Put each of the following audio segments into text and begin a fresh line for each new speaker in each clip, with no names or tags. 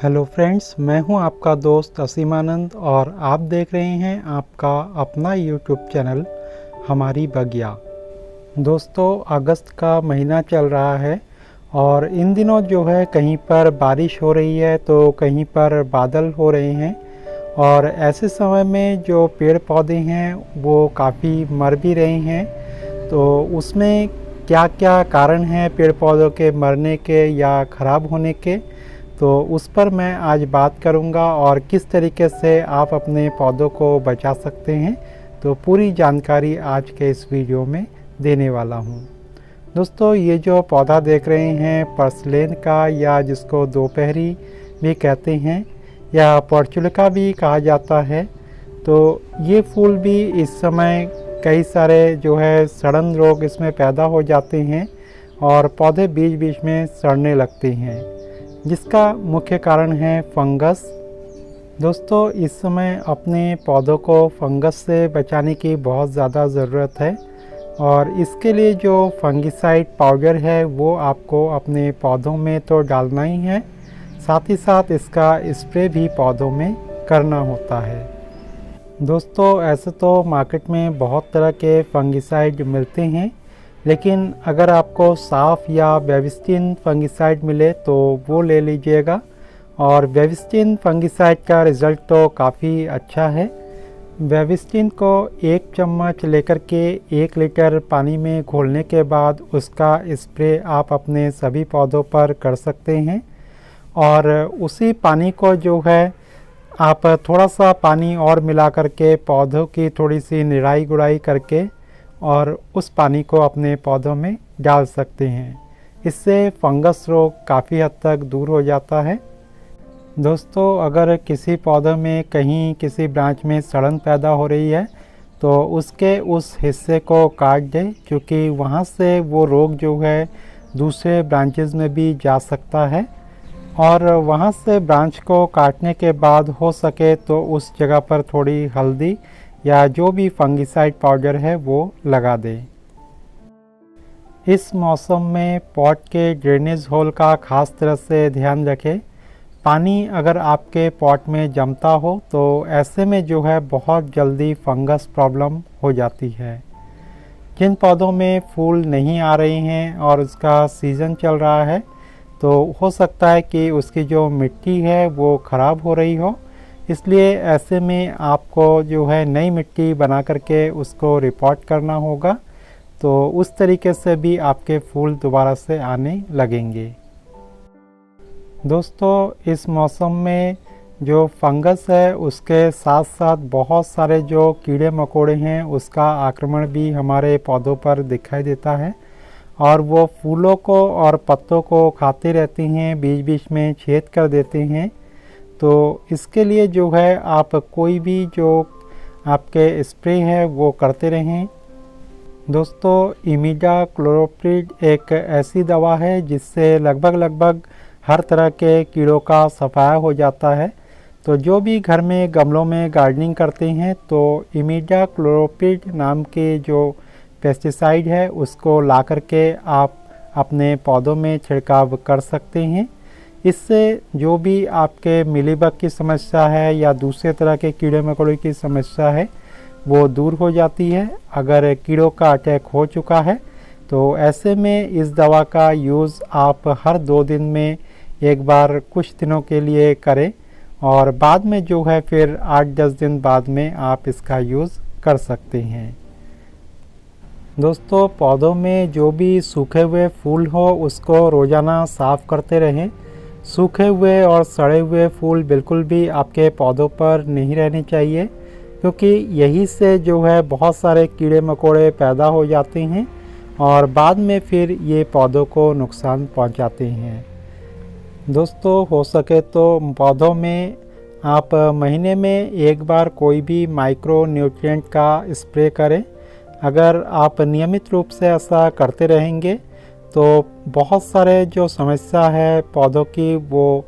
Hello friends, मैं हूं आपका दोस्त असीमानंद और आप देख रहे हैं आपका अपना यूट्यूब चैनल हमारी बगिया। दोस्तों, अगस्त का महीना चल रहा है और इन दिनों जो है कहीं पर बारिश हो रही है तो कहीं पर बादल हो रहे हैं। और ऐसे समय में जो पेड़ पौधे हैं वो काफ़ी मर भी रहे हैं। तो उसमें क्या क्या कारण हैं पेड़ पौधों के मरने के या ख़राब होने के, तो उस पर मैं आज बात करूंगा और किस तरीके से आप अपने पौधों को बचा सकते हैं। तो पूरी जानकारी आज के इस वीडियो में देने वाला हूं। दोस्तों, ये जो पौधा देख रहे हैं पर्सलेन का, या जिसको दोपहरी भी कहते हैं या पोर्चुलिका भी कहा जाता है, तो ये फूल भी इस समय कई सारे जो है सड़न रोग इसमें पैदा हो जाते हैं और पौधे बीच बीच में सड़ने लगते हैं, जिसका मुख्य कारण है फंगस। दोस्तों, इस समय अपने पौधों को फंगस से बचाने की बहुत ज़्यादा ज़रूरत है और इसके लिए जो फंगिसाइड पाउडर है वो आपको अपने पौधों में तो डालना ही है, साथ ही साथ इसका स्प्रे भी पौधों में करना होता है। दोस्तों, ऐसे तो मार्केट में बहुत तरह के फंगिसाइड मिलते हैं, लेकिन अगर आपको साफ या बेविस्टिन फंगिसाइड मिले तो वो ले लीजिएगा। और बेविस्टिन फंगिसाइड का रिज़ल्ट तो काफ़ी अच्छा है। बेविस्टिन को 1 चम्मच लेकर के 1 लीटर पानी में घोलने के बाद उसका स्प्रे आप अपने सभी पौधों पर कर सकते हैं। और उसी पानी को जो है आप थोड़ा सा पानी और मिला करके पौधों की थोड़ी सी निराई गुड़ाई करके और उस पानी को अपने पौधों में डाल सकते हैं। इससे फंगस रोग काफ़ी हद तक दूर हो जाता है। दोस्तों, अगर किसी पौधे में कहीं किसी ब्रांच में सड़न पैदा हो रही है तो उसके उस हिस्से को काट दें, क्योंकि वहाँ से वो रोग जो है दूसरे ब्रांचेस में भी जा सकता है। और वहाँ से ब्रांच को काटने के बाद हो सके तो उस जगह पर थोड़ी हल्दी या जो भी फंगिसाइड पाउडर है वो लगा दें। इस मौसम में पॉट के ड्रेनेज होल का खास तरह से ध्यान रखें। पानी अगर आपके पॉट में जमता हो तो ऐसे में जो है बहुत जल्दी फंगस प्रॉब्लम हो जाती है। जिन पौधों में फूल नहीं आ रहे हैं और उसका सीज़न चल रहा है तो हो सकता है कि उसकी जो मिट्टी है वो ख़राब हो रही हो, इसलिए ऐसे में आपको जो है नई मिट्टी बना करके उसको रिपोर्ट करना होगा, तो उस तरीके से भी आपके फूल दोबारा से आने लगेंगे। दोस्तों, इस मौसम में जो फंगस है उसके साथ साथ बहुत सारे जो कीड़े मकोड़े हैं उसका आक्रमण भी हमारे पौधों पर दिखाई देता है और वो फूलों को और पत्तों को खाते रहते हैं, बीच बीच में छेद कर देते हैं। तो इसके लिए जो है आप कोई भी जो आपके स्प्रे है वो करते रहें। दोस्तों, इमिडाक्लोप्रिड एक ऐसी दवा है जिससे लगभग हर तरह के कीड़ों का सफाया हो जाता है। तो जो भी घर में गमलों में गार्डनिंग करते हैं तो इमिडाक्लोप्रिड नाम के जो पेस्टिसाइड है उसको ला करके आप अपने पौधों में छिड़काव कर सकते हैं। इससे जो भी आपके मिलीबग की समस्या है या दूसरे तरह के कीड़े मकोड़े की समस्या है वो दूर हो जाती है। अगर कीड़ों का अटैक हो चुका है तो ऐसे में इस दवा का यूज़ आप हर 2 दिन में एक बार कुछ दिनों के लिए करें और बाद में जो है फिर 8-10 दिन बाद में आप इसका यूज़ कर सकते हैं। दोस्तों, पौधों में जो भी सूखे हुए फूल हो उसको रोज़ाना साफ़ करते रहें। सूखे हुए और सड़े हुए फूल बिल्कुल भी आपके पौधों पर नहीं रहने चाहिए, क्योंकि यही से जो है बहुत सारे कीड़े मकोड़े पैदा हो जाते हैं और बाद में फिर ये पौधों को नुकसान पहुंचाते हैं। दोस्तों, हो सके तो पौधों में आप महीने में एक बार कोई भी माइक्रो न्यूट्रिएंट का स्प्रे करें। अगर आप नियमित रूप से ऐसा करते रहेंगे तो बहुत सारे जो समस्या है पौधों की वो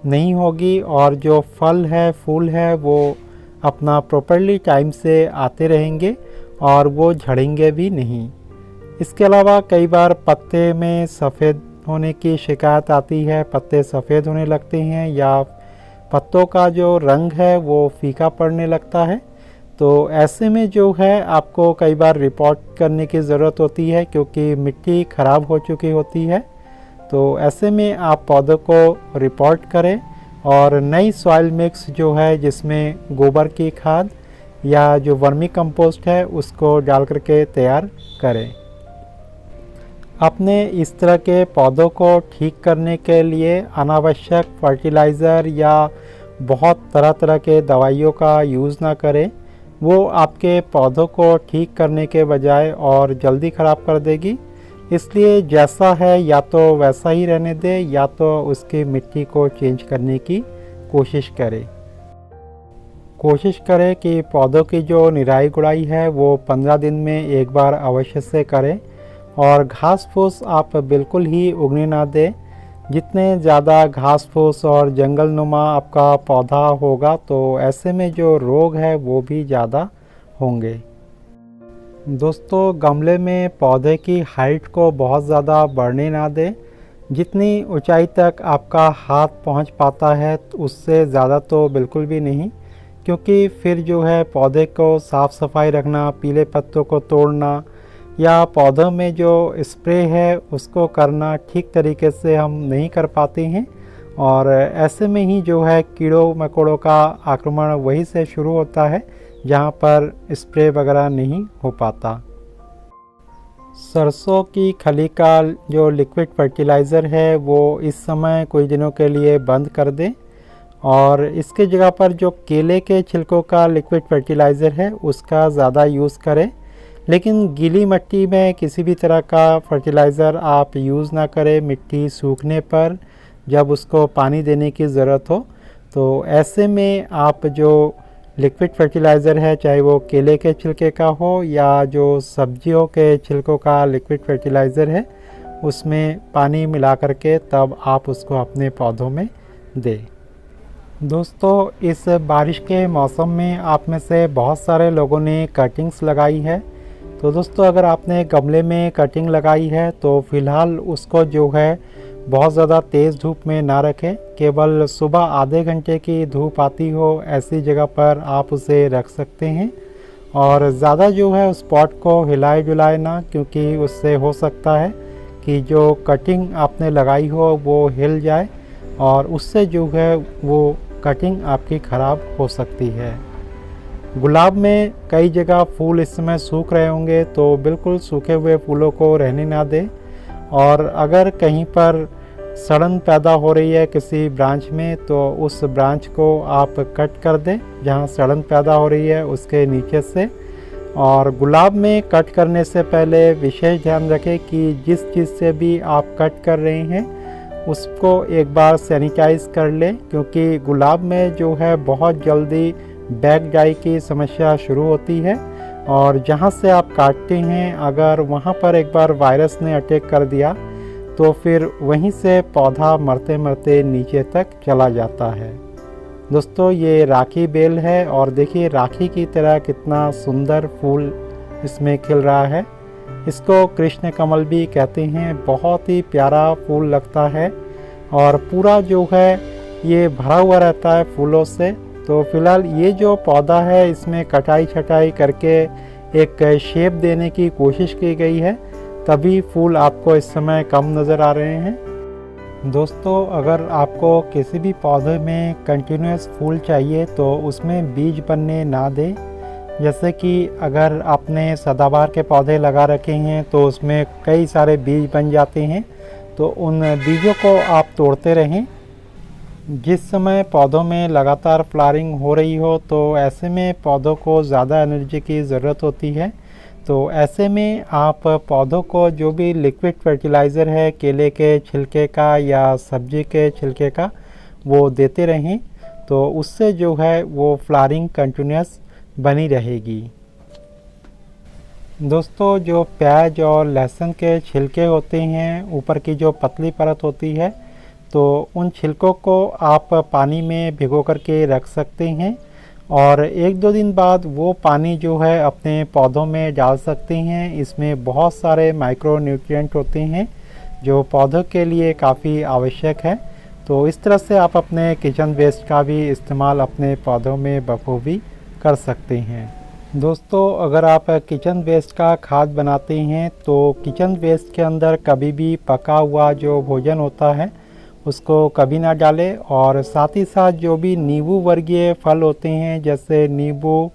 नहीं होगी और जो फल है फूल है वो अपना प्रॉपरली टाइम से आते रहेंगे और वो झड़ेंगे भी नहीं। इसके अलावा कई बार पत्ते में सफ़ेद होने की शिकायत आती है, पत्ते सफ़ेद होने लगते हैं या पत्तों का जो रंग है वो फीका पड़ने लगता है। तो ऐसे में जो है आपको कई बार रिपोर्ट करने की ज़रूरत होती है क्योंकि मिट्टी ख़राब हो चुकी होती है। तो ऐसे में आप पौधों को रिपोर्ट करें और नई सॉइल मिक्स जो है जिसमें गोबर की खाद या जो वर्मी कंपोस्ट है उसको डाल करके तैयार करें। अपने इस तरह के पौधों को ठीक करने के लिए अनावश्यक फर्टिलाइज़र या बहुत तरह तरह के दवाइयों का यूज़ ना करें। वो आपके पौधों को ठीक करने के बजाय और जल्दी ख़राब कर देगी। इसलिए जैसा है या तो वैसा ही रहने दें या तो उसकी मिट्टी को चेंज करने की कोशिश करें। कोशिश करें कि पौधों की जो निराई गुड़ाई है वो 15 दिन में एक बार अवश्य से करें और घास फूस आप बिल्कुल ही उगने ना दें। जितने ज़्यादा घास फूस और जंगल नुमा आपका पौधा होगा तो ऐसे में जो रोग है वो भी ज़्यादा होंगे। दोस्तों गमले में पौधे की हाइट को बहुत ज़्यादा बढ़ने ना दें। जितनी ऊंचाई तक आपका हाथ पहुंच पाता है उससे ज़्यादा तो बिल्कुल भी नहीं, क्योंकि फिर जो है पौधे को साफ़ सफाई रखना, पीले पत्तों को तोड़ना या पौधों में जो स्प्रे है उसको करना ठीक तरीके से हम नहीं कर पाते हैं और ऐसे में ही जो है कीड़ों मकोड़ों का आक्रमण वहीं से शुरू होता है जहाँ पर स्प्रे वगैरह नहीं हो पाता। सरसों की खली का जो लिक्विड फर्टिलाइज़र है वो इस समय कुछ दिनों के लिए बंद कर दें और इसके जगह पर जो केले के छिलकों का लिक्विड फर्टिलाइज़र है उसका ज़्यादा यूज़ करें। लेकिन गीली मिट्टी में किसी भी तरह का फर्टिलाइज़र आप यूज़ ना करें। मिट्टी सूखने पर जब उसको पानी देने की ज़रूरत हो तो ऐसे में आप जो लिक्विड फर्टिलाइज़र है, चाहे वो केले के छिलके का हो या जो सब्जियों के छिलकों का लिक्विड फर्टिलाइज़र है, उसमें पानी मिला करके तब आप उसको अपने पौधों में दें। दोस्तों इस बारिश के मौसम में आप में से बहुत सारे लोगों ने कटिंग्स लगाई है। तो दोस्तों अगर आपने गमले में कटिंग लगाई है तो फ़िलहाल उसको जो है बहुत ज़्यादा तेज़ धूप में ना रखें। केवल सुबह आधे घंटे की धूप आती हो ऐसी जगह पर आप उसे रख सकते हैं और ज़्यादा जो है उस पॉट को हिलाए डुलाए ना, क्योंकि उससे हो सकता है कि जो कटिंग आपने लगाई हो वो हिल जाए और उससे जो है वो कटिंग आपकी ख़राब हो सकती है। गुलाब में कई जगह फूल इस समय सूख रहे होंगे तो बिल्कुल सूखे हुए फूलों को रहने ना दें और अगर कहीं पर सड़न पैदा हो रही है किसी ब्रांच में तो उस ब्रांच को आप कट कर दें जहां सड़न पैदा हो रही है उसके नीचे से। और गुलाब में कट करने से पहले विशेष ध्यान रखें कि जिस चीज़ से भी आप कट कर रहे हैं उसको एक बार सैनिटाइज कर लें, क्योंकि गुलाब में जो है बहुत जल्दी बैक डाई की समस्या शुरू होती है और जहाँ से आप काटते हैं अगर वहाँ पर एक बार वायरस ने अटैक कर दिया तो फिर वहीं से पौधा मरते मरते नीचे तक चला जाता है। दोस्तों ये राखी बेल है और देखिए राखी की तरह कितना सुंदर फूल इसमें खिल रहा है। इसको कृष्ण कमल भी कहते हैं। बहुत ही प्यारा फूल लगता है और पूरा जो है ये भरा हुआ रहता है फूलों से। तो फिलहाल ये जो पौधा है इसमें कटाई छटाई करके एक शेप देने की कोशिश की गई है, तभी फूल आपको इस समय कम नज़र आ रहे हैं। दोस्तों अगर आपको किसी भी पौधे में कंटिन्यूस फूल चाहिए तो उसमें बीज बनने ना दें। जैसे कि अगर आपने सदाबहार के पौधे लगा रखे हैं तो उसमें कई सारे बीज बन जाते हैं, तो उन बीजों को आप तोड़ते रहें। जिस समय पौधों में लगातार फ्लावरिंग हो रही हो तो ऐसे में पौधों को ज़्यादा एनर्जी की ज़रूरत होती है। तो ऐसे में आप पौधों को जो भी लिक्विड फर्टिलाइज़र है केले के छिलके का या सब्जी के छिलके का वो देते रहें, तो उससे जो है वो फ्लावरिंग कंटिन्यूस बनी रहेगी। दोस्तों जो प्याज और लहसुन के छिलके होते हैं, ऊपर की जो पतली परत होती है, तो उन छिलकों को आप पानी में भिगो करके रख सकते हैं और 1-2 दिन बाद वो पानी जो है अपने पौधों में डाल सकते हैं। इसमें बहुत सारे माइक्रो न्यूट्रिएंट होते हैं जो पौधों के लिए काफ़ी आवश्यक है तो इस तरह से आप अपने किचन वेस्ट का भी इस्तेमाल अपने पौधों में बखूबी कर सकते हैं। दोस्तों, अगर आप किचन वेस्ट का खाद बनाते हैं तो किचन वेस्ट के अंदर कभी भी पका हुआ जो भोजन होता है उसको कभी ना डालें, और साथ ही साथ जो भी नींबू वर्गीय फल होते हैं जैसे नींबू,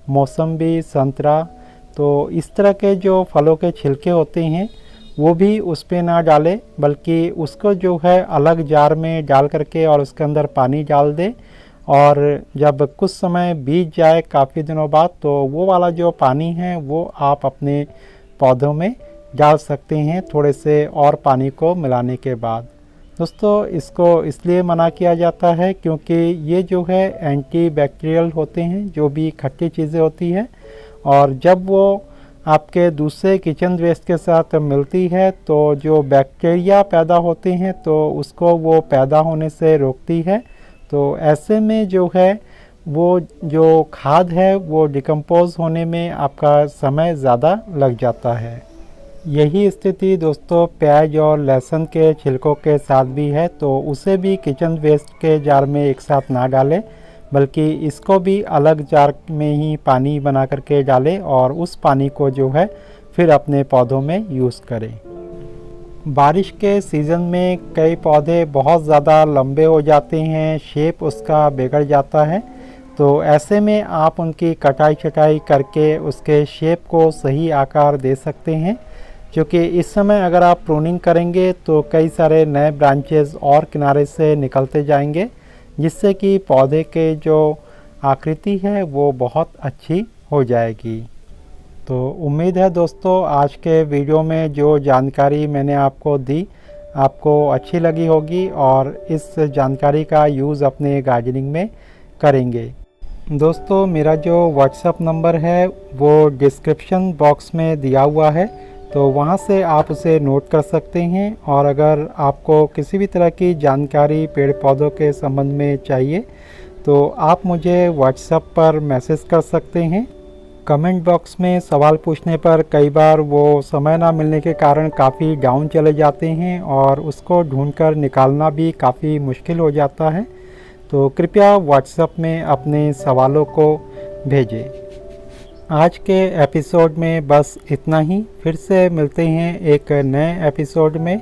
मौसम्बी, संतरा, तो इस तरह के जो फलों के छिलके होते हैं वो भी उस पे ना डालें, बल्कि उसको जो है अलग जार में डाल करके और उसके अंदर पानी डाल दें, और जब कुछ समय बीत जाए काफ़ी दिनों बाद तो वो वाला जो पानी है वो आप अपने पौधों में डाल सकते हैं थोड़े से और पानी को मिलाने के बाद। दोस्तों, इसको इसलिए मना किया जाता है क्योंकि ये जो है एंटी बैक्टीरियल होते हैं, जो भी खट्टी चीज़ें होती हैं, और जब वो आपके दूसरे किचन वेस्ट के साथ मिलती है तो जो बैक्टीरिया पैदा होते हैं तो उसको वो पैदा होने से रोकती है। तो ऐसे में जो है वो जो खाद है वो डिकम्पोज होने में आपका समय ज़्यादा लग जाता है। यही स्थिति दोस्तों प्याज और लहसुन के छिलकों के साथ भी है, तो उसे भी किचन वेस्ट के जार में एक साथ ना डालें, बल्कि इसको भी अलग जार में ही पानी बना करके डालें और उस पानी को जो है फिर अपने पौधों में यूज़ करें। बारिश के सीज़न में कई पौधे बहुत ज़्यादा लंबे हो जाते हैं, शेप उसका बिगड़ जाता है, तो ऐसे में आप उनकी कटाई छटाई करके उसके शेप को सही आकार दे सकते हैं, क्योंकि इस समय अगर आप प्रूनिंग करेंगे तो कई सारे नए ब्रांचेस और किनारे से निकलते जाएंगे, जिससे कि पौधे के जो आकृति है वो बहुत अच्छी हो जाएगी। तो उम्मीद है दोस्तों आज के वीडियो में जो जानकारी मैंने आपको दी आपको अच्छी लगी होगी और इस जानकारी का यूज़ अपने गार्डनिंग में करेंगे। दोस्तों, मेरा जो व्हाट्सएप नंबर है वो डिस्क्रिप्शन बॉक्स में दिया हुआ है, तो वहाँ से आप उसे नोट कर सकते हैं, और अगर आपको किसी भी तरह की जानकारी पेड़ पौधों के संबंध में चाहिए तो आप मुझे व्हाट्सएप पर मैसेज कर सकते हैं। कमेंट बॉक्स में सवाल पूछने पर कई बार वो समय ना मिलने के कारण काफ़ी डाउन चले जाते हैं और उसको ढूंढकर निकालना भी काफ़ी मुश्किल हो जाता है, तो कृपया व्हाट्सएप में अपने सवालों को भेजें। आज के एपिसोड में बस इतना ही। फिर से मिलते हैं एक नए एपिसोड में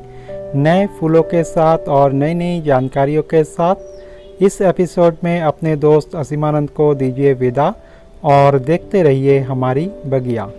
नए फूलों के साथ और नई नई जानकारियों के साथ। इस एपिसोड में अपने दोस्त असीमानंद को दीजिए विदा और देखते रहिए हमारी बगिया।